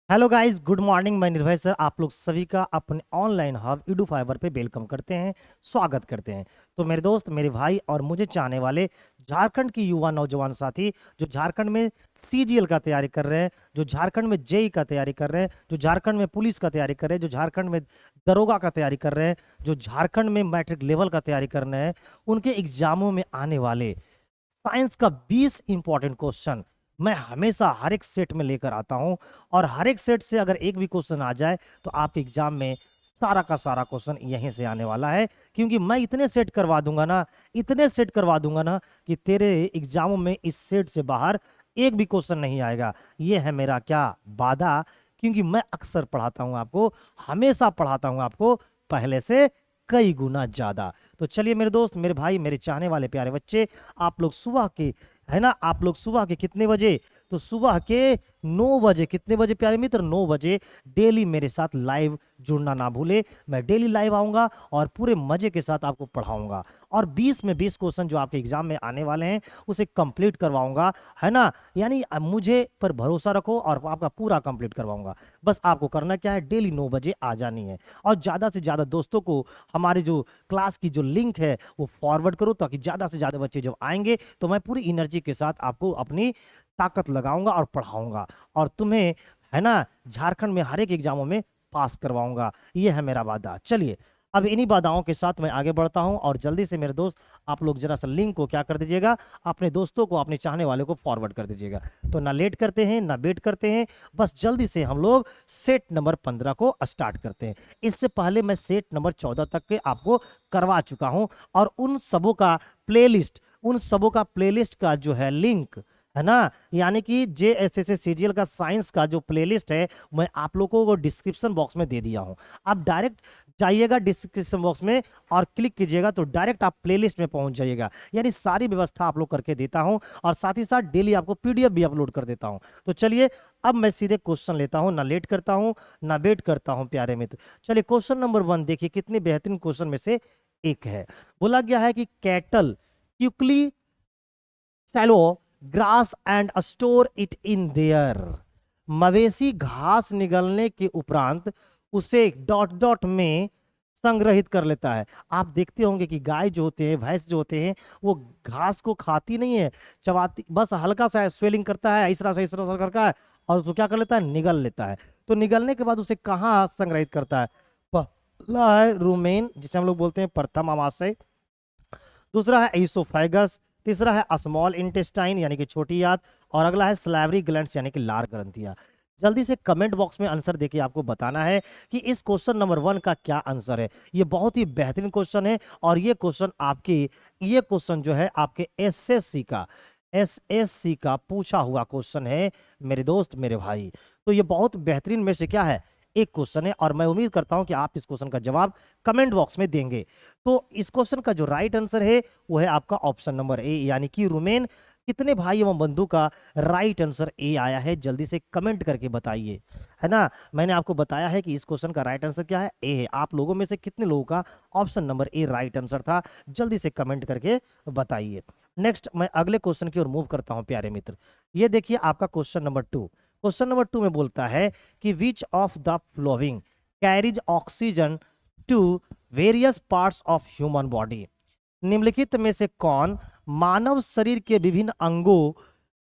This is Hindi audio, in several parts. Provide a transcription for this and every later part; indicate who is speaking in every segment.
Speaker 1: Hello guys, good morning. मैं निर्भय सर आप लोग सभी का अपने ऑनलाइन हब ईडू फाइबर पे वेलकम करते हैं, स्वागत करते हैं। तो मेरे दोस्त, मेरे भाई और मुझे चाहने वाले झारखंड की युवा नौजवान साथी जो झारखंड में सीजीएल का तैयारी कर रहे हैं, जो झारखंड में जेई का तैयारी कर रहे हैं, जो झारखंड में पुलिस का तैयारी कर रहे हैं, जो झारखंड में दरोगा का तैयारी कर रहे हैं, जो झारखंड में मैट्रिक लेवल का तैयारी कर रहे हैं, उनके एग्जामों में आने वाले साइंस का 20 इंपॉर्टेंट क्वेश्चन मैं हमेशा हर एक सेट में लेकर आता हूं। और हर एक सेट से अगर एक भी क्वेश्चन आ जाए तो आपके एग्जाम में सारा का सारा क्वेश्चन यहीं से आने वाला है, क्योंकि मैं इतने सेट करवा दूंगा ना, इतने सेट करवा दूंगा ना कि तेरे एग्जामों में इस सेट से बाहर एक भी क्वेश्चन नहीं आएगा। ये है मेरा क्या वादा, क्योंकि मैं अक्सर पढ़ाता हूं आपको, हमेशा पढ़ाता हूं आपको पहले से कई गुना ज्यादा। तो चलिए मेरे दोस्त, मेरे भाई, मेरे चाहने वाले प्यारे बच्चे, आप लोग सुबह के, है ना, आप लोग सुबह के कितने बजे? तो सुबह के 9 बजे। कितने बजे प्यारे मित्र? 9 बजे डेली मेरे साथ लाइव जुड़ना ना भूले। मैं डेली लाइव आऊंगा और पूरे मजे के साथ आपको पढ़ाऊंगा और 20 में 20 क्वेश्चन जो आपके एग्जाम में आने वाले हैं उसे कंप्लीट करवाऊंगा, है ना। यानी मुझे पर भरोसा रखो और आपका पूरा कंप्लीट करवाऊंगा। बस आपको करना क्या है, डेली 9 बजे आ जानी है और ज़्यादा से ज़्यादा दोस्तों को हमारे जो क्लास की जो लिंक है वो फॉरवर्ड करो, ताकि ज़्यादा से ज़्यादा बच्चे जब आएंगे तो मैं पूरी एनर्जी के साथ आपको अपनी ताकत लगाऊंगा और पढ़ाऊंगा और तुम्हें, है ना, झारखंड में हर एक एग्जामों में पास करवाऊंगा। ये है मेरा वादा। चलिए अब इन्हीं वादाओं के साथ मैं आगे बढ़ता हूं और जल्दी से मेरे दोस्त आप लोग जरा सा लिंक को क्या कर दीजिएगा, अपने दोस्तों को, अपने चाहने वाले को फॉरवर्ड कर दीजिएगा। तो ना लेट करते हैं ना वेट करते हैं, बस जल्दी से हम लोग सेट नंबर 15 को स्टार्ट करते हैं। इससे पहले मैं सेट नंबर 14 तक के आपको करवा चुका हूं और उन सबों का प्लेलिस्ट का जो है लिंक, है ना, यानी कि जेएसएस सीजीएल का साइंस का जो प्लेलिस्ट है मैं आप लोगों को डिस्क्रिप्शन बॉक्स में दे दिया हूं। आप डायरेक्ट जाइएगा डिस्क्रिप्शन बॉक्स में और क्लिक कीजिएगा तो डायरेक्ट आप प्लेलिस्ट में पहुंच जाइएगा। यानी सारी व्यवस्था आप लोग करके देता हूं और साथ ही साथ डेली आपको पीडीएफ भी अपलोड कर देता हूं। तो चलिए अब मैं सीधे क्वेश्चन लेता हूं, ना लेट करता हूं ना वेट करता हूं प्यारे मित्र। चलिए क्वेश्चन नंबर 1 देखिए, कितने बेहतरीन क्वेश्चन में से एक है। बोला गया है कि cattle quickly swallow grass and store it in there. मवेशी घास निगलने के उपरांत उसे डॉट डॉट में संग्रहित कर लेता है। आप देखते होंगे कि गाय जो होते हैं, भैंस जो होते हैं, वो घास को खाती नहीं है, चबाती, बस हल्का सा स्वेलिंग करता है, इस तरह करता है और उसको क्या कर लेता है, निगल लेता है। तो निगलने के बाद उसे कहाँ संग्रहित करता है? पहला है रूमेन, जिसे हम लोग बोलते हैं प्रथम आमाशय। दूसरा है ईसोफेगस। तीसरा है स्मॉल इंटेस्टाइन यानी कि छोटी आंत। और अगला है स्लैवरी ग्लैंड्स यानी कि लार ग्रंथियां। जल्दी से कमेंट बॉक्स में आंसर देके आपको बताना है कि इस क्वेश्चन नंबर 1 का क्या आंसर है। ये बहुत ही बेहतरीन क्वेश्चन है और ये क्वेश्चन जो है आपके एसएससी का पूछा हुआ क्वेश्चन है मेरे दोस्त, मेरे भाई। तो ये बहुत बेहतरीन में से क्या है, एक क्वेश्चन है और मैं उम्मीद करता हूं कि आप इस क्वेश्चन का जवाब कमेंट बॉक्स में देंगे। तो इस क्वेश्चन का जो राइट आंसर है वो है आपका ऑप्शन नंबर ए, यानी कि रूमेन। कितने भाई एवं बंधु का राइट आंसर ए आया है, जल्दी से कमेंट करके बताइए, है ना। मैंने आपको बताया है कि इस क्वेश्चन का राइट आंसर क्या है, ए है। आप लोगों में से कितने लोगों का option number A right answer था, जल्दी से कमेंट करके बताइए। नेक्स्ट मैं अगले क्वेश्चन की ओर मूव करता हूं प्यारे मित्र। ये देखिए आपका क्वेश्चन नंबर 2। क्वेश्चन नंबर 2 में बोलता है कि which of the following carries oxygen to various parts of human body. निम्नलिखित में से कौन मानव शरीर के विभिन्न अंगों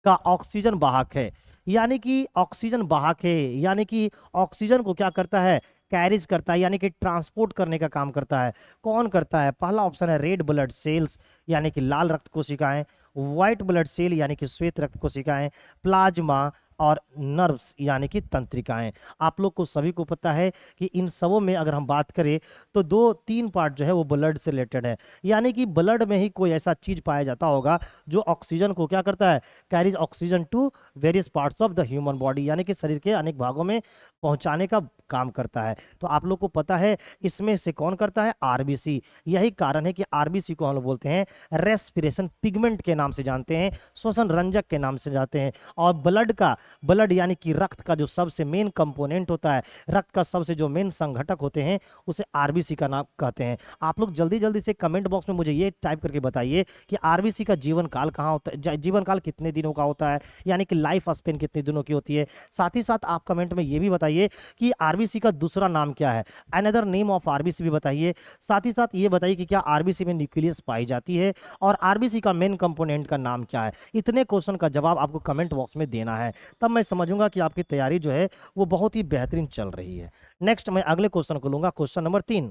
Speaker 1: का ऑक्सीजन वाहक है? यानी कि ऑक्सीजन वाहक है, यानी कि ऑक्सीजन को क्या करता है, कैरिज करता है, यानी कि ट्रांसपोर्ट करने का काम करता है। कौन करता है? पहला ऑप्शन है रेड ब्लड सेल्स यानी कि लाल रक्त कोशिकाएं, व्हाइट ब्लड सेल यानी कि श्वेत रक्त कोशिकाएं, प्लाज्मा और नर्व्स यानी कि तंत्रिकाएं। आप लोग को सभी को पता है कि इन सबों में अगर हम बात करें तो 2-3 पार्ट जो है वो ब्लड से रिलेटेड है। यानी कि ब्लड में ही कोई ऐसा चीज पाया जाता होगा जो ऑक्सीजन को क्या करता है, carries oxygen to various parts of the human body, यानी कि शरीर के अनेक भागों में पहुंचाने का काम करता है। तो आप लोग को पता है इसमें से कौन करता है, आरबीसी। यही कारण है कि आरबीसी को हम लोग बोलते हैं रेस्पिरेशन पिगमेंट के नाम से जानते हैं, श्वसन रंजक के नाम से जानते हैं। और ब्लड का ब्लड यानी कि रक्त का जो सबसे मेन कंपोनेंट होता है, रक्त का सबसे जो मेन संघटक होते हैं, उसे आरबीसी का नाम कहते हैं। आप लोग जल्दी जल्दी से कमेंट बॉक्स में मुझे ये टाइप करके बताइए कि आरबीसी का जीवन काल कहाँ होता है, जीवन काल कितने दिनों का होता है, यानी कि लाइफ स्पेन कितने दिनों की होती है। साथ ही साथ आप कमेंट में ये भी बताइए कि आरबीसी का दूसरा नाम क्या है, अनदर नेम ऑफ आरबीसी भी बताइए। साथ ही साथ ये बताइए कि क्या आरबीसी में न्यूक्लियस पाई जाती है और आरबीसी का मेन कंपोनेंट का नाम क्या है। इतने क्वेश्चन का जवाब आपको कमेंट बॉक्स में देना है, तब मैं समझूंगा कि आपकी तैयारी जो है वो बहुत ही बेहतरीन चल रही है। नेक्स्ट मैं अगले क्वेश्चन को लूंगा, क्वेश्चन नंबर 3।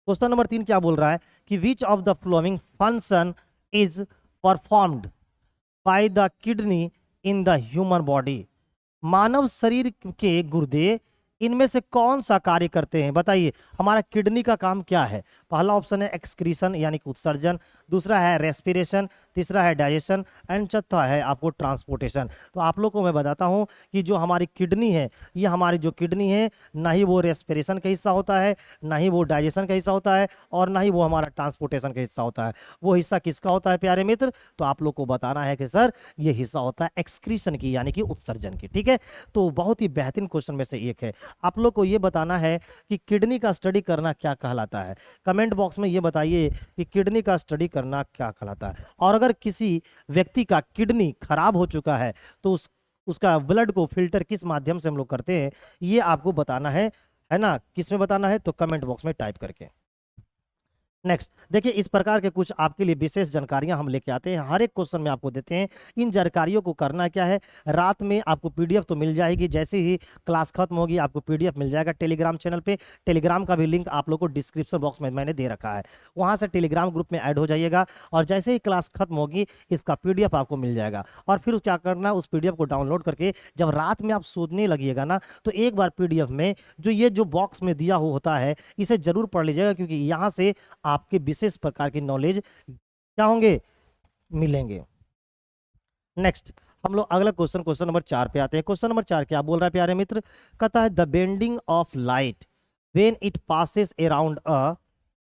Speaker 1: क्वेश्चन नंबर 3 क्या बोल रहा है कि which of the following function is performed by the kidney in the human body. मानव शरीर के गुर्दे इनमें से कौन सा कार्य करते हैं, बताइए। हमारा किडनी का काम क्या है? पहला ऑप्शन है एक्सक्रीशन यानी कि उत्सर्जन, दूसरा है रेस्पिरेशन, तीसरा है डाइजेशन एंड चौथा है आपको ट्रांसपोर्टेशन। तो आप लोग को मैं बताता हूं कि जो हमारी किडनी है, ये हमारी जो किडनी है, ना ही वो रेस्पिरेशन का हिस्सा होता है, ना ही वो डाइजेशन का हिस्सा होता है, और ना ही वो हमारा ट्रांसपोर्टेशन का हिस्सा होता है। वो हिस्सा किसका होता है प्यारे मित्र? तो आप लोग को बताना है कि सर ये हिस्सा होता है एक्सक्रीशन की यानी कि उत्सर्जन की। ठीक है, तो बहुत ही बेहतरीन क्वेश्चन में से एक है। आप लोग को ये बताना है कि किडनी का स्टडी करना क्या कहलाता है। कमेंट बॉक्स में ये बताइए कि किडनी का स्टडी करना क्या कहलाता है। और अगर किसी व्यक्ति का किडनी खराब हो चुका है तो उसका ब्लड को फिल्टर किस माध्यम से हम लोग करते हैं, ये आपको बताना है ना। किस में बताना है? तो कमेंट बॉक्स में टाइप करके। नेक्स्ट देखिए, इस प्रकार के कुछ आपके लिए विशेष जानकारियां हम लेके आते हैं, हर एक क्वेश्चन में आपको देते हैं। इन जानकारियों को करना क्या है, रात में आपको पीडीएफ तो मिल जाएगी, जैसे ही क्लास खत्म होगी आपको पीडीएफ मिल जाएगा टेलीग्राम चैनल पे। टेलीग्राम का भी लिंक आप लोग को डिस्क्रिप्शन बॉक्स में मैंने दे रखा है, वहां से टेलीग्राम ग्रुप में ऐड हो जाइएगा और जैसे ही क्लास खत्म होगी इसका पीडीएफ आपको मिल जाएगा। और फिर क्या करना, उस पीडीएफ को डाउनलोड करके जब रात में आप सोचने लगिएगा ना, तो एक बार पीडीएफ में जो ये जो बॉक्स में दिया हुआ होता है इसे जरूर पढ़ लीजिएगा, क्योंकि यहाँ से आपके विशेष प्रकार की नॉलेज क्या होंगे, मिलेंगे। नेक्स्ट हम लोग अगला क्वेश्चन नंबर 4 पे आते हैं। क्वेश्चन नंबर 4 क्या बोल रहा है प्यारे मित्र? कहता है the bending of light when it passes around a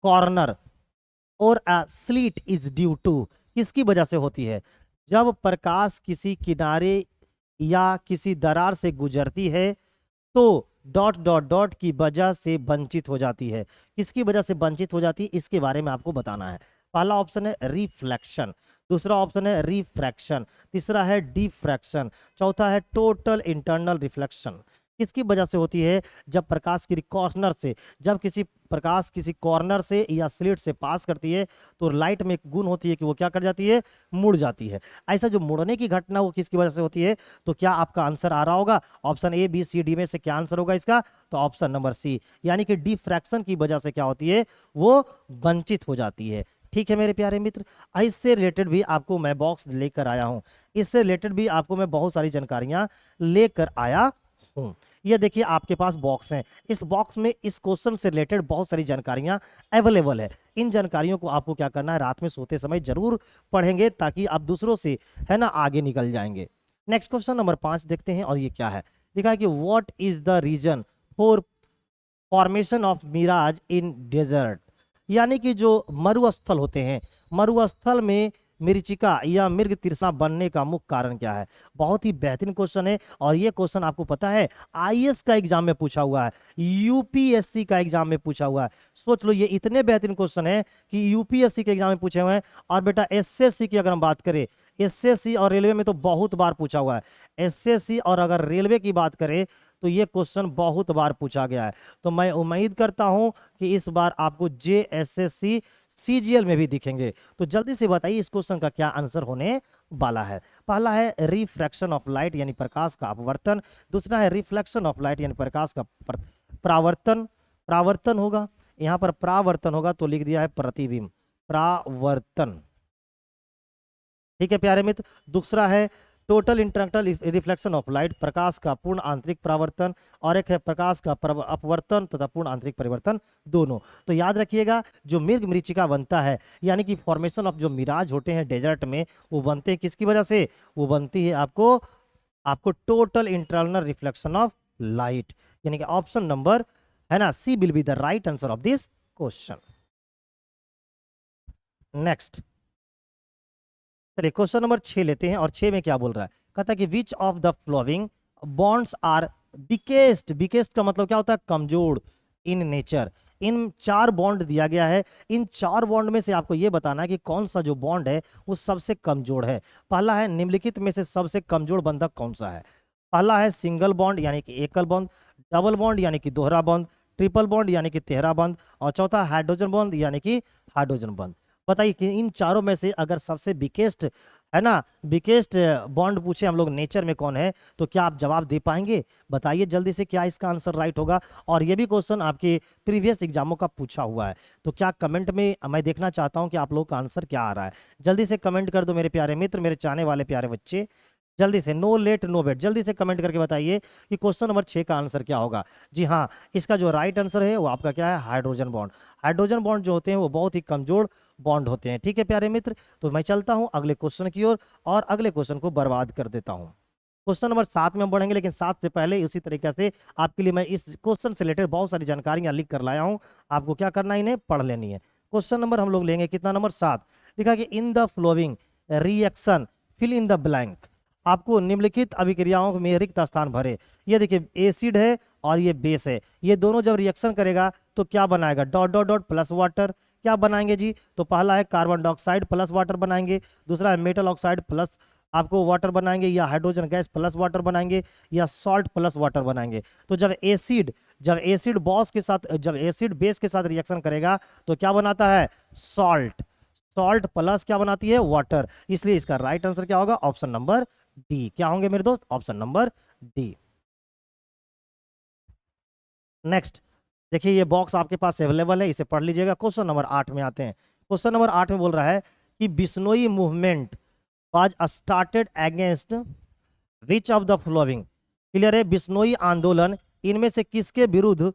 Speaker 1: corner और अ स्लिट इज ड्यू टू, किसकी वजह से होती है? जब प्रकाश किसी किनारे या किसी दरार से गुजरती है तो डॉट डॉट डॉट की वजह से वंचित हो जाती है। किसकी वजह से वंचित हो जाती है, इसके बारे में आपको बताना है। पहला ऑप्शन है रिफ्लेक्शन, दूसरा ऑप्शन है रिफ्रैक्शन, तीसरा है डिफ्रैक्शन, चौथा है टोटल इंटरनल रिफ्लेक्शन। किसकी वजह से होती है? जब प्रकाश की कॉर्नर से, जब किसी प्रकाश किसी कॉर्नर से या स्लिट से पास करती है तो लाइट में एक गुण होती है कि वो क्या कर जाती है, मुड़ जाती है। ऐसा जो मुड़ने की घटना वो किसकी वजह से होती है? तो क्या आपका आंसर आ रहा होगा option A B C D में से क्या आंसर होगा इसका? तो ऑप्शन नंबर सी, यानी कि डिफ्रैक्शन की वजह से क्या होती है, वो वंचित हो जाती है। ठीक है मेरे प्यारे मित्र, इससे रिलेटेड भी आपको मैं बॉक्स लेकर आया हूं, इससे रिलेटेड भी आपको मैं बहुत सारी जानकारियां लेकर आया हूं। ये देखिए आपके पास बॉक्स है, इस बॉक्स में इस क्वेश्चन से रिलेटेड बहुत सारी जानकारियां अवेलेबल है। इन जानकारियों को आपको क्या करना है, रात में सोते समय जरूर पढ़ेंगे ताकि आप दूसरों से है ना आगे निकल जाएंगे। नेक्स्ट क्वेश्चन नंबर 5 देखते हैं, और ये क्या है, लिखा है कि what is the reason for formation of mirage in desert, यानी कि जो मरुस्थल होते हैं, मरुस्थल में मिर्चिका या मृग तिरसा बनने का मुख्य कारण क्या है? बहुत ही बेहतरीन क्वेश्चन है, और ये क्वेश्चन आपको पता है आईएएस का एग्जाम में पूछा हुआ है, यूपीएससी का एग्जाम में पूछा हुआ है। सोच लो, ये इतने बेहतरीन क्वेश्चन है कि यूपीएससी के एग्जाम में पूछे हुए हैं। और बेटा एसएससी की अगर हम बात करें, एसएससी और रेलवे में तो बहुत बार पूछा हुआ है। एसएससी और अगर रेलवे की बात करें तो ये क्वेश्चन बहुत बार पूछा गया है। तो मैं उम्मीद करता हूं कि इस बार आपको जेएसएससी सीजीएल में भी दिखेंगे। तो जल्दी से बताइए इस क्वेश्चन का क्या आंसर होने वाला है। पहला है रिफ्रैक्शन ऑफ लाइट यानी प्रकाश का अपवर्तन, दूसरा है रिफ्लेक्शन ऑफ लाइट यानी प्रकाश का परावर्तन, परावर्तन होगा, यहां पर परावर्तन होगा तो लिख दिया है प्रतिबिंब, परावर्तन। ठीक है प्यारे मित्र, दूसरा है total internal reflection of light, प्रकाश का पूर्ण आंतरिक परावर्तन, और एक है प्रकाश का अपवर्तन तथा पूर्ण आंतरिक परिवर्तन, दोनों। तो याद रखिएगा, जो मृग मरीचिका बनता है यानी कि फॉर्मेशन ऑफ जो मिराज होते हैं डेजर्ट में, वो बनते हैं किसकी वजह से? वो बनती है आपको total internal reflection of light, यानी कि ऑप्शन नंबर है ना C will be the right answer of this question. Next चलिए क्वेश्चन नंबर 6 लेते हैं, और 6 में क्या बोल रहा है, कहता है कि which of the following bonds are weakest, weakest का मतलब क्या होता है, कमजोर इन नेचर। इन 4 बॉन्ड दिया गया है, इन 4 बॉन्ड में से आपको यह बताना है कि कौन सा जो बॉन्ड है वो सबसे कमजोर है। पहला है निम्नलिखित में से सबसे कमजोर बंधक कौन सा है। पहला है सिंगल बॉन्ड यानी कि एकल बॉन्ड, डबल बॉन्ड यानी कि दोहरा बॉन्ड, ट्रिपल बॉन्ड यानी कि तेहरा बॉन्ड, और चौथा हाइड्रोजन बॉन्ड यानी कि हाइड्रोजन बॉन्ड। बताइए कि इन चारों में से अगर सबसे बिकेस्ट है ना, बिकेस्ट बॉन्ड पूछे हम लोग नेचर में कौन है, तो क्या आप जवाब दे पाएंगे? बताइए जल्दी से क्या इसका आंसर राइट होगा। और ये भी क्वेश्चन आपके प्रीवियस एग्जामों का पूछा हुआ है, तो क्या कमेंट में मैं देखना चाहता हूं कि आप लोग का आंसर क्या आ रहा है। जल्दी से कमेंट कर दो मेरे प्यारे मित्र, मेरे चाहने वाले प्यारे बच्चे, जल्दी से, नो लेट नो वेट, जल्दी से कमेंट करके बताइए कि क्वेश्चन नंबर 6 का आंसर क्या होगा। जी हाँ, इसका जो राइट आंसर है वो आपका क्या है, हाइड्रोजन बॉन्ड। हाइड्रोजन बॉन्ड जो होते हैं वो बहुत ही कमजोर बॉन्ड होते हैं। ठीक है प्यारे मित्र, तो मैं चलता हूं अगले क्वेश्चन की ओर और अगले क्वेश्चन को बर्बाद कर देता हूं। क्वेश्चन नंबर 7 में हम बढ़ेंगे, लेकिन 7 से पहले उसी तरीके से आपके लिए मैं इस क्वेश्चन से रिलेटेड बहुत सारी जानकारियां लिख कर लाया हूं। आपको क्या करना है, इन्हें पढ़ लेनी है। क्वेश्चन नंबर हम लोग लेंगे कितना, नंबर 7। लिखा कि in the following reaction fill in the blank, आपको निम्नलिखित अभिक्रियाओं में रिक्त स्थान भरे। ये देखिए एसिड है और ये बेस है, ये दोनों जब रिएक्शन करेगा तो क्या बनाएगा, dot dot dot plus water. क्या बनाएंगे जी, तो पहला है कार्बन डाइऑक्साइड प्लस वाटर बनाएंगे, दूसरा है मेटल ऑक्साइड प्लस आपको वाटर बनाएंगे, या हाइड्रोजन गैस प्लस वाटर बनाएंगे, या सॉल्ट प्लस वाटर बनाएंगे। तो जब एसिड बॉस के साथ, जब एसिड बेस के साथ रिएक्शन करेगा तो क्या बनाता है, सॉल्ट। सॉल्ट प्लस क्या बनाती है, वाटर। इसलिए इसका राइट आंसर क्या होगा, ऑप्शन नंबर डी। क्या होंगे मेरे दोस्त, ऑप्शन नंबर डी। नेक्स्ट देखिए, ये बॉक्स आपके पास अवेलेबल है, इसे पढ़ लीजिएगा। क्वेश्चन नंबर 8 में आते हैं। क्वेश्चन नंबर 8 में बोल रहा है कि Bishnoi movement was started against which of the flowing. Clear है, बिश्नोई आंदोलन इनमें से किसके विरुद्ध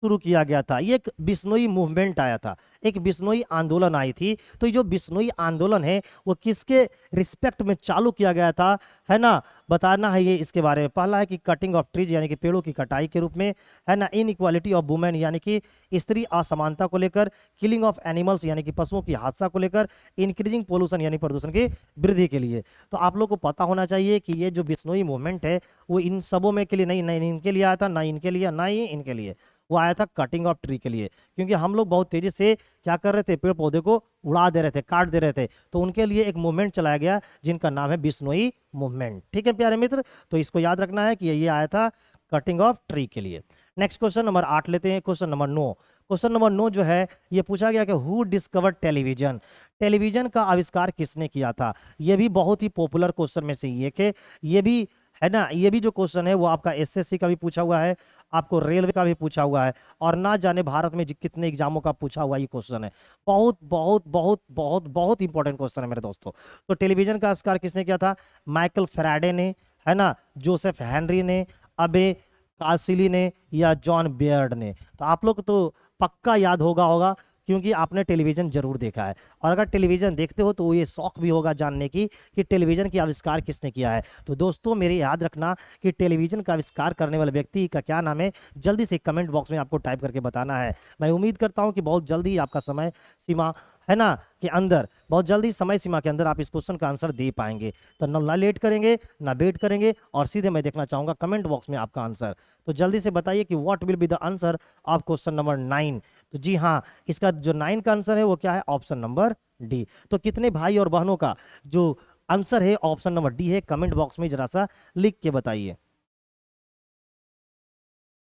Speaker 1: शुरू किया गया था। ये एक बिश्नोई मूवमेंट आया था, एक बिश्नोई आंदोलन आई थी। तो ये जो बिश्नोई आंदोलन है वो किसके रिस्पेक्ट में चालू किया गया था, है ना, बताना है ये इसके बारे में। पहला है कि कटिंग ऑफ ट्रीज यानी कि पेड़ों की कटाई के रूप में, है ना, इनइक्वालिटी ऑफ वुमेन यानी कि स्त्री असमानता को लेकर, किलिंग ऑफ एनिमल्स यानी कि पशुओं की हादसा को लेकर, इंक्रीजिंग पोल्यूशन यानी प्रदूषण की वृद्धि के लिए। तो आप लोग को पता होना चाहिए कि ये जो बिश्नोई मूवमेंट है वो इन सबों में के लिए नहीं, नहीं इनके लिए आया था, ना इनके लिए, ना ही इनके लिए, वो आया था कटिंग ऑफ ट्री के लिए। क्योंकि हम लोग बहुत तेजी से क्या कर रहे थे, पेड़ पौधे को उड़ा दे रहे थे, काट दे रहे थे, तो उनके लिए एक मूवमेंट चलाया गया जिनका नाम है बिश्नोई मूवमेंट। ठीक है प्यारे मित्र, तो इसको याद रखना है कि ये आया था कटिंग ऑफ ट्री के लिए। नेक्स्ट क्वेश्चन नंबर 8 लेते हैं। क्वेश्चन नंबर 9, क्वेश्चन नंबर 9 जो है ये पूछा गया कि हु डिस्कवर्ड टेलीविजन। टेलीविजन का आविष्कार किसने किया था। ये भी बहुत ही पॉपुलर क्वेश्चन में से ये कि ये भी है ना, ये भी जो क्वेश्चन है वो आपका एसएससी का भी पूछा हुआ है, आपको रेलवे का भी पूछा हुआ है, और ना जाने भारत में कितने एग्जामों का पूछा हुआ ये क्वेश्चन है। बहुत बहुत बहुत बहुत बहुत इंपॉर्टेंट क्वेश्चन है मेरे दोस्तों। तो टेलीविजन का आविष्कार किसने किया था, माइकल फैराडे ने, है ना, जोसेफ हेनरी ने, अबे कासिली ने, या जॉन बेयर्ड ने। तो आप लोग को तो पक्का याद होगा क्योंकि आपने टेलीविजन जरूर देखा है, और अगर टेलीविजन देखते हो तो ये शौक भी होगा जानने की कि टेलीविजन की आविष्कार किसने किया है। तो दोस्तों मेरे याद रखना कि टेलीविजन का आविष्कार करने वाले व्यक्ति का क्या नाम है, जल्दी से कमेंट बॉक्स में आपको टाइप करके बताना है। मैं उम्मीद करता हूं कि बहुत जल्दी आपका समय सीमा, है ना, के अंदर, बहुत जल्दी समय सीमा के अंदर आप इस क्वेश्चन का आंसर दे पाएंगे। तो ना लेट करेंगे ना वेट करेंगे, और सीधे मैं देखना चाहूंगा कमेंट बॉक्स में आपका आंसर। तो जल्दी से बताइए कि what will be the answer of question number 9। तो जी हाँ, इसका जो 9 का आंसर है वो क्या है, ऑप्शन नंबर डी। तो कितने भाई और बहनों का जो आंसर है ऑप्शन नंबर डी है, कमेंट बॉक्स में जरा सा लिख के बताइए।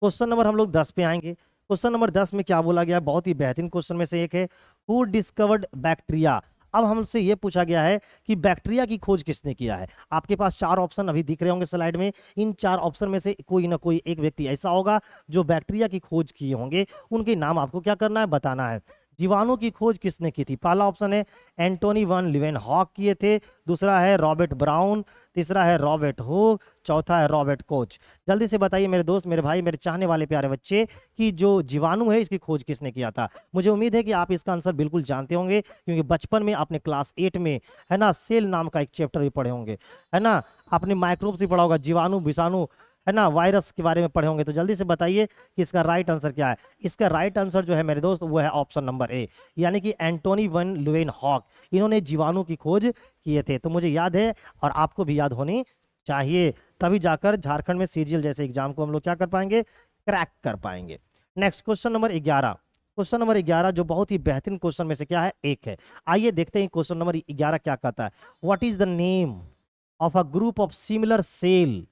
Speaker 1: क्वेश्चन नंबर हम लोग 10 पे आएंगे। क्वेश्चन नंबर 10 में क्या बोला गया, बहुत ही बेहतरीन क्वेश्चन में से एक है, हु डिस्कवर्ड बैक्टीरिया। अब हमसे ये पूछा गया है कि बैक्टीरिया की खोज किसने किया है। आपके पास 4 ऑप्शन अभी दिख रहे होंगे स्लाइड में। इन 4 ऑप्शन में से कोई ना कोई एक व्यक्ति ऐसा होगा जो बैक्टीरिया की खोज किए होंगे, उनके नाम आपको क्या करना है, बताना है। जीवाणु की खोज किसने की थी। पहला ऑप्शन है एंटोनी वन लीवेनहॉक किए थे, दूसरा है रॉबर्ट ब्राउन, तीसरा है रॉबर्ट हुक, चौथा है रॉबर्ट कोच। जल्दी से बताइए मेरे दोस्त, मेरे भाई, मेरे चाहने वाले प्यारे बच्चे कि जो जीवाणु है इसकी खोज किसने किया था। मुझे उम्मीद है कि आप इसका आंसर बिल्कुल जानते होंगे, क्योंकि बचपन में आपने क्लास 8 में, है ना, सेल नाम का एक चैप्टर भी पढ़े होंगे, है ना, आपने माइक्रोब्स भी पढ़ा होगा, जीवाणु, विषाणु, है ना, वायरस के बारे में पढ़े होंगे। तो जल्दी से बताइए कि इसका राइट आंसर क्या है। इसका राइट आंसर जो है मेरे दोस्त वो है ऑप्शन नंबर ए, यानी कि एंटोनी वन लीवेनहॉक। इन्होंने जीवाणु की खोज किए थे। तो मुझे याद है और आपको भी याद होनी चाहिए, तभी जाकर झारखंड में सीजीएल जैसे एग्जाम को हम लोग क्या कर पाएंगे, क्रैक कर पाएंगे। Next question number 11। Question number 11 जो बहुत ही बेहतरीन क्वेश्चन में से क्या है, एक है। आइए देखते हैं क्वेश्चन नंबर 11 क्या कहता है। What is the name of a group of similar cell.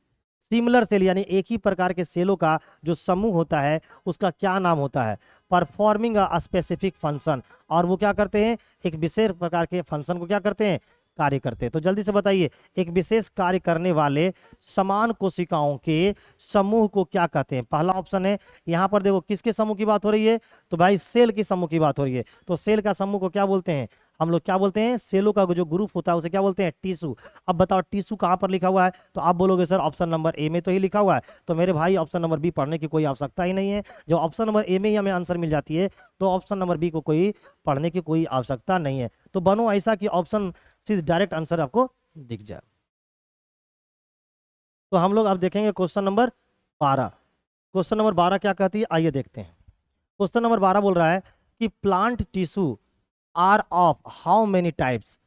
Speaker 1: Similar cell यानी एक ही प्रकार के सेलों का जो समूह होता है उसका क्या नाम होता है। परफॉर्मिंग अ स्पेसिफिक फंक्शन, और वो क्या करते हैं, एक विशेष प्रकार के फंक्शन को क्या करते हैं, कार्य करते हैं। तो जल्दी से बताइए, एक विशेष कार्य करने वाले समान कोशिकाओं के समूह को क्या कहते हैं। पहला ऑप्शन है, यहाँ पर देखो किसके समूह की बात हो रही है, तो भाई सेल के समूह की बात हो रही है। तो सेल का समूह को क्या बोलते हैं, हम लोग क्या बोलते हैं, सेलों का जो ग्रुप होता है उसे क्या बोलते हैं, टिश्यू। अब बताओ टिश्यू कहाँ पर लिखा हुआ है, तो आप बोलोगे सर ऑप्शन नंबर ए में तो ही लिखा हुआ है। तो मेरे भाई ऑप्शन नंबर बी पढ़ने की कोई आवश्यकता ही नहीं है। जब ऑप्शन नंबर ए में ही हमें आंसर मिल जाती है तो ऑप्शन नंबर बी को कोई पढ़ने की कोई आवश्यकता नहीं है। तो बनो ऐसा कि ऑप्शन सी डायरेक्ट आंसर आपको दिख जाए। तो हम लोग अब देखेंगे क्वेश्चन नंबर 12। क्वेश्चन नंबर 12 क्या कहती है, आइए देखते हैं। क्वेश्चन नंबर 12 बोल रहा है कि plant tissue are of how many types,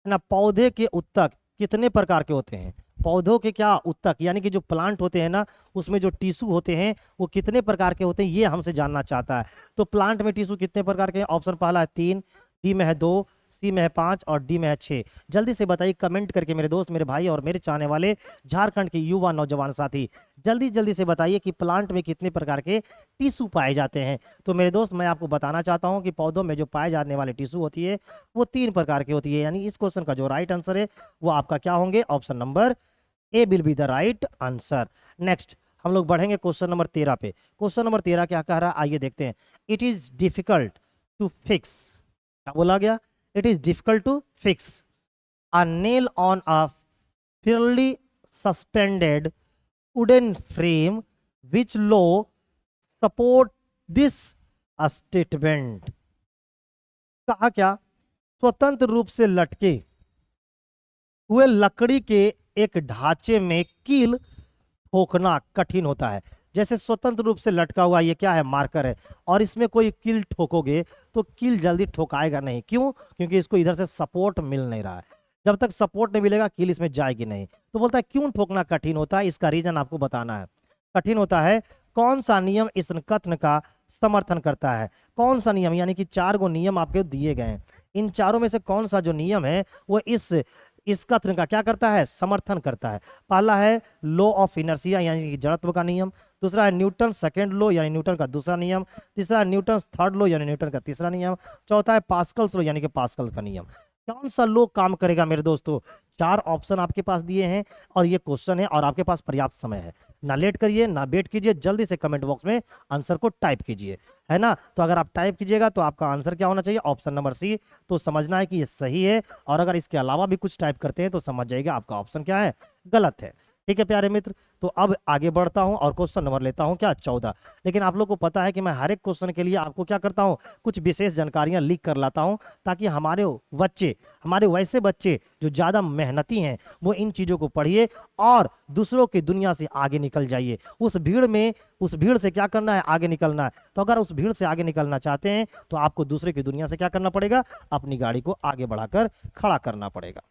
Speaker 1: है ना। पौधे के उत्तक कितने प्रकार के होते हैं। पौधों के क्या उत्तक यानी कि जो प्लांट होते हैं ना, उसमें जो टिश्यू होते हैं वो कितने प्रकार के होते हैं, ये हमसे जानना चाहता है। तो प्लांट में टिश्यू कितने प्रकार के हैं, ऑप्शन पहला है 3, बी में है 2, सी में है 5 और डी में है 6। जल्दी से बताइए कमेंट करके मेरे दोस्त, मेरे भाई और मेरे चाहने वाले झारखंड के युवा नौजवान साथी, जल्दी जल्दी से बताइए कि प्लांट में कितने प्रकार के टिश्यू पाए जाते हैं। तो मेरे दोस्त मैं आपको बताना चाहता हूं कि पौधों में जो पाए जाने वाले टिश्यू होती है वो 3 प्रकार की होती है। यानी इस क्वेश्चन का जो राइट आंसर है वो आपका क्या होंगे, option number A will be the right answer. Next हम लोग बढ़ेंगे क्वेश्चन नंबर 13 पे। क्वेश्चन नंबर 13 क्या कह रहा है, आइए देखते हैं। It is difficult to fix, क्या बोला गया, it is difficult to fix a nail on a firmly suspended wooden frame which law support this statement। कहा क्या, स्वतंत्र रूप से लटके हुए लकड़ी के एक ढांचे में कील ठोकना कठिन होता है। जैसे स्वतंत्र रूप से लटका हुआ ये क्या है, मार्कर है, और इसमें कोई कील ठोकोगे तो कील जल्दी ठोकाएगा नहीं। क्यों, क्योंकि इसको इधर से सपोर्ट मिल नहीं रहा है। जब तक सपोर्ट नहीं मिलेगा कील इसमें जाएगी नहीं। तो बोलता है क्यों ठोकना कठिन होता है, इसका रीजन आपको बताना है। कठिन होता है, कौन सा नियम इस कथन का समर्थन करता है। कौन सा नियम, यानी कि 4 गो नियम आपके दिए गए हैं, इन चारों में से कौन सा जो नियम है वो इस कथन का क्या करता है, समर्थन करता है। पहला है लॉ ऑफ इनर्शिया यानी कि जड़त्व का नियम, दूसरा है न्यूटन सेकेंड लॉ यानी न्यूटन का दूसरा नियम, तीसरा है न्यूटन थर्ड लॉ यानी न्यूटन का तीसरा नियम, चौथा है पास्कल्स लॉ यानी कि पास्कल्स का नियम। कौन सा लॉ काम करेगा मेरे दोस्तों, 4 ऑप्शन आपके पास दिए हैं और ये क्वेश्चन है और आपके पास पर्याप्त समय है। ना लेट करिए ना वेट कीजिए, जल्दी से कमेंट बॉक्स में आंसर को टाइप कीजिए, है ना। तो अगर आप टाइप कीजिएगा तो आपका आंसर क्या होना चाहिए, ऑप्शन नंबर सी। तो समझना है कि ये सही है, और अगर इसके अलावा भी कुछ टाइप करते हैं तो समझ जाइएगा आपका ऑप्शन क्या है, गलत है। ठीक है प्यारे मित्र, तो अब आगे बढ़ता हूं और क्वेश्चन नंबर लेता हूं क्या, 14। लेकिन आप लोग को पता है कि मैं हर एक क्वेश्चन के लिए आपको क्या करता हूं, कुछ विशेष जानकारियां लिख कर लाता हूं, ताकि हमारे वैसे बच्चे जो ज़्यादा मेहनती हैं वो इन चीज़ों को पढ़िए और दूसरों की दुनिया से आगे निकल जाइए। उस भीड़ से क्या करना है, आगे निकलना है। तो अगर उस भीड़ से आगे निकलना चाहते हैं तो आपको दूसरे की दुनिया से क्या करना पड़ेगा, अपनी गाड़ी को आगे बढ़ाकर खड़ा करना पड़ेगा।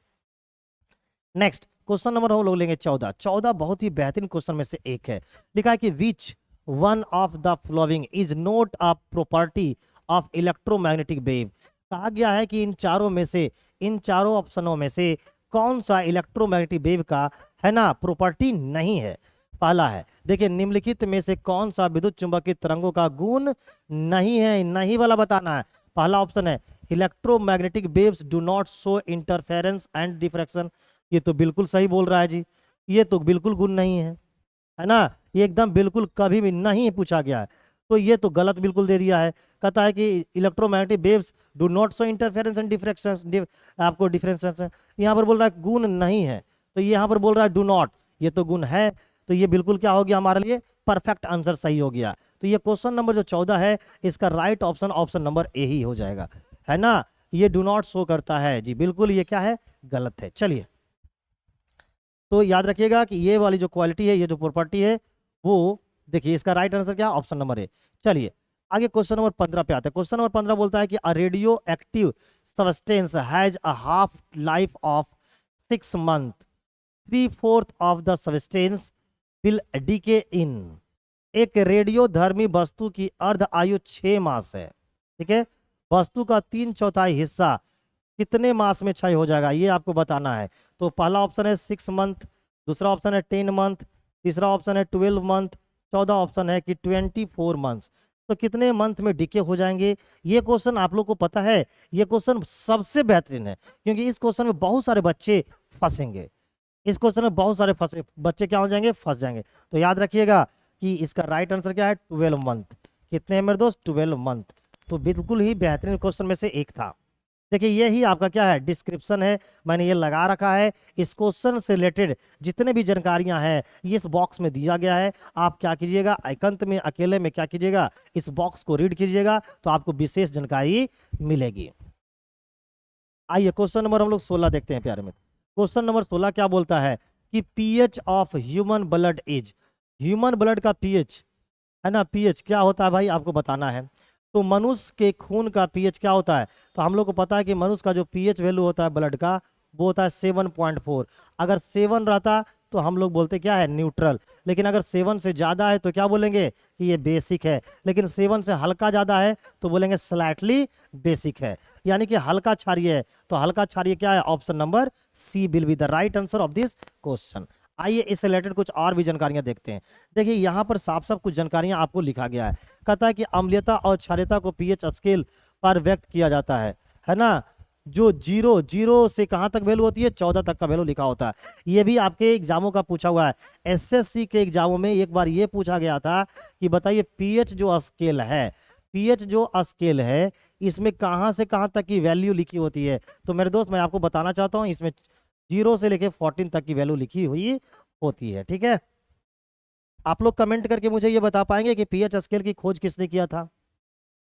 Speaker 1: नेक्स्ट क्वेश्चन नंबर हम लोग लेंगे 14। 14 बहुत ही बेहतरीन क्वेश्चन में से एक है। लिखा है कि which one of the following is not a property of electromagnetic wave. कहा गया है कि इन चारों ऑप्शनों में से कौन सा इलेक्ट्रोमैग्नेटिक वेव का, है ना, प्रॉपर्टी नहीं है। पहला है, देखिए निम्नलिखित में से कौन सा विद्युत चुंबकीय तरंगों का गुण नहीं है, नहीं वाला बताना है। पहला ऑप्शन है electromagnetic waves do not show interference and diffraction. ये तो बिल्कुल सही बोल रहा है जी, ये तो बिल्कुल गुण नहीं है ना, ये एकदम बिल्कुल कभी भी नहीं पूछा गया है। तो ये तो गलत बिल्कुल दे दिया है। कहता है कि electromagnetic waves do not show interference and diffraction, आपको डिफरेंस यहाँ पर बोल रहा है गुण नहीं है, तो यहाँ पर बोल रहा है डू नॉट, ये तो गुण है। तो ये बिल्कुल क्या हो गया हमारे लिए, परफेक्ट आंसर सही हो गया। तो ये क्वेश्चन नंबर जो 14 है इसका राइट ऑप्शन नंबर ए ही हो जाएगा, है ना। ये डू नॉट शो करता है जी, बिल्कुल ये क्या है, गलत है। चलिए, तो याद रखिएगा कि ये वाली जो क्वालिटी है, ये जो प्रॉपर्टी है, वो देखिए इसका राइट आंसर क्या, ऑप्शन नंबर ए। चलिए आगे क्वेश्चन नंबर 15 पे आते हैं। क्वेश्चन नंबर 15 बोलता है कि a radio active substance has a half life of 6 month 3/4 of the substance will decay in. एक रेडियोधर्मी वस्तु की अर्ध आयु 6 मास है, ठीक है। वस्तु का 3/4 हिस्सा कितने मास में क्षय हो जाएगा, ये आपको बताना है। तो पहला ऑप्शन है 6 मंथ, दूसरा ऑप्शन है 10 मंथ, तीसरा ऑप्शन है 12 मंथ, चौथा ऑप्शन है कि 24 मंथ्स। तो कितने मंथ में डिके हो जाएंगे, ये क्वेश्चन आप लोग को पता है। ये क्वेश्चन सबसे बेहतरीन है, क्योंकि इस क्वेश्चन में बहुत सारे बच्चे फंसेंगे। इस क्वेश्चन में बहुत सारे फंसे बच्चे क्या हो जाएंगे, फंस जाएंगे। तो याद रखिएगा कि इसका राइट आंसर क्या है, 12 मंथ। कितने हैं मेरे दोस्त, 12 मंथ। तो बिल्कुल ही बेहतरीन क्वेश्चन में से एक था। देखिए ये ही आपका क्या है, डिस्क्रिप्शन है, मैंने ये लगा रखा है। इस क्वेश्चन से रिलेटेड जितने भी जानकारियां हैं ये इस बॉक्स में दिया गया है। आप क्या कीजिएगा, एकांत में अकेले में क्या कीजिएगा, इस बॉक्स को रीड कीजिएगा, तो आपको विशेष जानकारी मिलेगी। आइए क्वेश्चन नंबर हम लोग 16 देखते हैं प्यारे मित्र। क्वेश्चन नंबर 16 क्या बोलता है कि pH of human blood is. Human blood का पीएच है ना, पीएच क्या होता है भाई, आपको बताना है। तो मनुष्य के खून का पीएच क्या होता है, तो हम लोग को पता है कि मनुष्य का जो पीएच वैल्यू होता है ब्लड का, वो होता है 7.4। अगर 7 रहता तो हम लोग बोलते क्या है, न्यूट्रल। लेकिन अगर 7 से ज़्यादा है तो क्या बोलेंगे कि ये बेसिक है। लेकिन 7 से हल्का ज़्यादा है तो बोलेंगे स्लाइटली बेसिक है, यानी कि हल्का क्षारीय है। तो हल्का क्षारीय क्या है, option number C will be the right answer of this question. आइए इससे रिलेटेड कुछ और भी जानकारियां देखते हैं। देखिए यहाँ पर साफ साफ कुछ जानकारियां आपको लिखा गया है। कहता है कि अम्लीयता और क्षारीयता को पीएच स्केल पर व्यक्त किया जाता है ना। जो जीरो से कहाँ तक वैल्यू होती है, 14 तक का वैल्यू लिखा होता है। ये भी आपके एग्जामों का पूछा हुआ है। एसएससी के एग्जामों में एक बार ये पूछा गया था कि बताइए पीएच जो स्केल है, पीएच जो स्केल है इसमें कहाँ से कहाँ तक की वैल्यू लिखी होती है। तो मेरे दोस्त मैं आपको बताना चाहता हूँ, इसमें 0 से लेके 14 तक की वैल्यू लिखी हुई होती है, ठीक है। आप लोग कमेंट करके मुझे ये बता पाएंगे कि पीएच स्केल की खोज किसने किया था,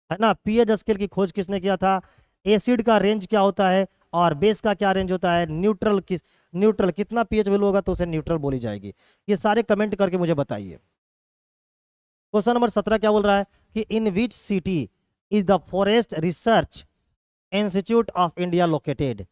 Speaker 1: है ना। पीएच स्केल की खोज किसने किया था। एसिड का रेंज क्या होता है और बेस का क्या रेंज होता है, न्यूट्रल कितना पीएच वैल्यू होगा तो उसे न्यूट्रल बोली जाएगी। ये सारे कमेंट करके मुझे बताइए। क्वेश्चन नंबर 17 क्या बोल रहा है कि in which city is the forest research institute of India located.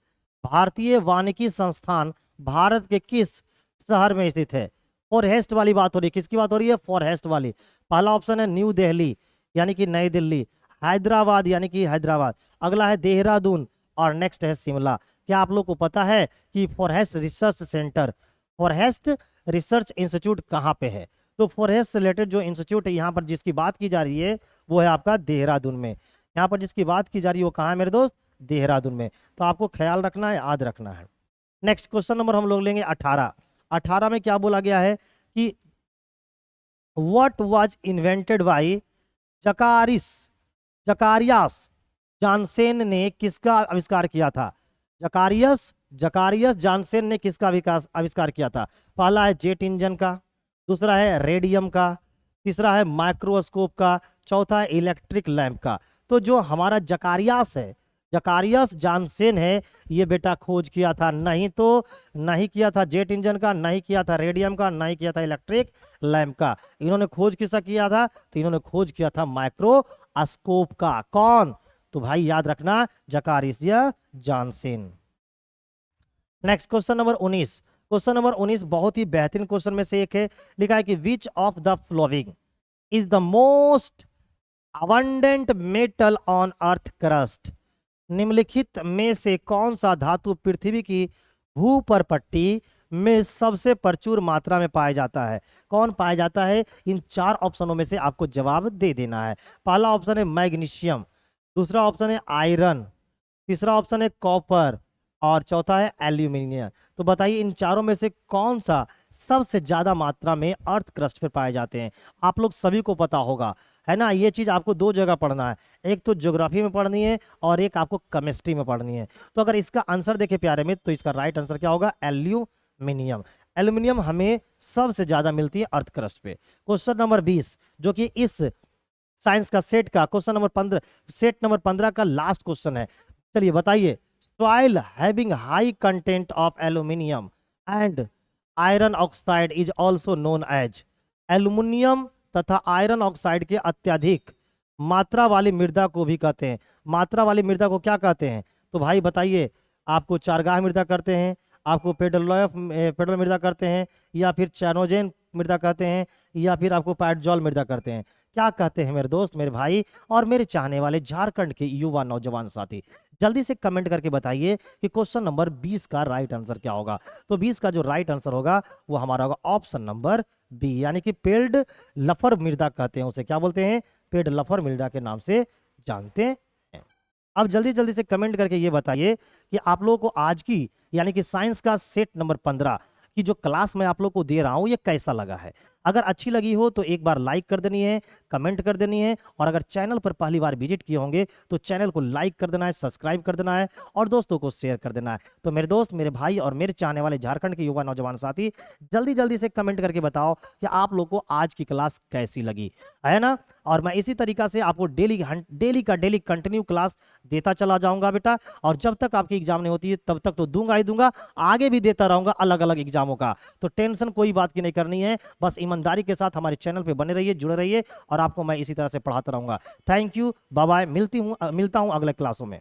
Speaker 1: भारतीय वानिकी संस्थान भारत के किस शहर में स्थित है। फॉरेस्ट वाली बात हो रही है, किसकी बात हो रही है, फॉरेस्ट वाली। पहला ऑप्शन है न्यू दिल्ली यानी कि नई दिल्ली, हैदराबाद यानी कि हैदराबाद, अगला है देहरादून और नेक्स्ट है शिमला। क्या आप लोग को पता है कि forest research centre, forest research institute कहाँ पे है। तो फॉरेस्ट से रिलेटेड जो इंस्टीट्यूट है यहाँ पर जिसकी बात की जा रही है वो है आपका देहरादून में। यहाँ पर जिसकी बात की जा रही है वो कहाँ है मेरे दोस्त, देहरादून में। तो आपको ख्याल रखना है, याद रखना है। नेक्स्ट क्वेश्चन नंबर हम लोग लेंगे 18। 18 में क्या बोला गया है कि what was invented by Zacharias Janssen ने किसका आविष्कार किया था। जकारियस जानसेन ने किसका आविष्कार किया था। पहला है जेट इंजन का, दूसरा है रेडियम का, तीसरा है माइक्रोस्कोप का, चौथा है इलेक्ट्रिक लैंप का। तो जो हमारा जकारियस जानसेन है ये बेटा खोज किया था, नहीं किया था जेट इंजन का, नहीं किया था रेडियम का, नहीं किया था इलेक्ट्रिक लैंप का। इन्होंने खोज किसका किया था, तो इन्होंने खोज किया था माइक्रोस्कोप का। कौन, तो भाई याद रखना Zacharias Janssen. Next question number 19। Question number 19 बहुत ही बेहतरीन क्वेश्चन में से एक है। लिखा है कि which of the following is the most abundant metal on earth crust. निम्नलिखित में से कौन सा धातु पृथ्वी की भूपरपट्टी में सबसे प्रचुर मात्रा में पाया जाता है। कौन पाया जाता है, इन 4 ऑप्शनों में से आपको जवाब दे देना है। पहला ऑप्शन है मैग्नीशियम, दूसरा ऑप्शन है आयरन, तीसरा ऑप्शन है कॉपर और चौथा है एल्यूमिनियम। तो बताइए इन चारों में से कौन सा सबसे ज्यादा मात्रा में अर्थ क्रस्ट पर पाए जाते हैं। आप लोग सभी को पता होगा, है ना। ये चीज आपको 2 जगह पढ़ना है, एक तो ज्योग्राफी में पढ़नी है और एक आपको केमिस्ट्री में पढ़नी है। तो अगर इसका आंसर देखे प्यारे मित्र तो इसका राइट आंसर क्या होगा, एल्यूमिनियम। एल्यूमिनियम हमें सबसे ज्यादा मिलती है अर्थ क्रस्ट पे। क्वेश्चन नंबर 20 जो कि इस साइंस का सेट का क्वेश्चन नंबर 15, सेट नंबर 15 का लास्ट क्वेश्चन है। चलिए बताइए, soil having high content of aluminium and iron oxide is also known as. Aluminium तथा आयरन ऑक्साइड के अत्यधिक मात्रा वाली मृदा को भी कहते हैं। मात्रा वाली मृदा को क्या कहते हैं, तो भाई बताइए, आपको चारगाह मृदा कहते हैं, आपको पेडोल मृदा कहते हैं, या फिर चैनोजेन मृदा कहते हैं, या फिर आपको पैडजॉल मृदा कहते हैं? क्या कहते हैं मेरे दोस्त, मेरे भाई और मेरे चाहने वाले झारखंड के युवा नौजवान साथी? जल्दी से कमेंट करके बताइए कि क्वेश्चन नंबर 20 का राइट आंसर क्या होगा। तो 20 का जो राइट आंसर होगा वो हमारा होगा ऑप्शन नंबर बी, यानी कि पेड लफर मृदा कहते हैं उसे। क्या बोलते हैं? पेड लफर मृदा के नाम से जानते हैं। अब जल्दी जल्दी से कमेंट करके ये बताइए कि आप लोगों को आज की यानी कि साइंस का सेट नंबर 15 की जो क्लास मैं आप लोग को दे रहा हूं ये कैसा लगा है। अगर अच्छी लगी हो तो एक बार लाइक कर देनी है, कमेंट कर देनी है, और अगर चैनल पर पहली बार विजिट किए होंगे तो चैनल को लाइक कर देना है, सब्सक्राइब कर देना है और दोस्तों को शेयर कर देना है। तो मेरे दोस्त, मेरे भाई और मेरे चाहने वाले झारखंड के युवा नौजवान साथी, जल्दी जल्दी से कमेंट करके बताओ कि आप लोग को आज की क्लास कैसी लगी, है ना? और मैं इसी तरीका से आपको डेली कंटिन्यू क्लास देता चला जाऊंगा बेटा, और जब तक आपकी एग्जाम नहीं होती है तब तक तो दूंगा ही दूंगा, आगे भी देता रहूंगा अलग अलग एग्जामों का। तो टेंशन कोई बात की नहीं करनी है, बस ईमानदारी के साथ हमारे चैनल पे बने रहिए, जुड़े रहिए, और आपको मैं इसी तरह से पढ़ाता रहूंगा। थैंक यू, बाय बाय, मिलता हूं अगले क्लासों में।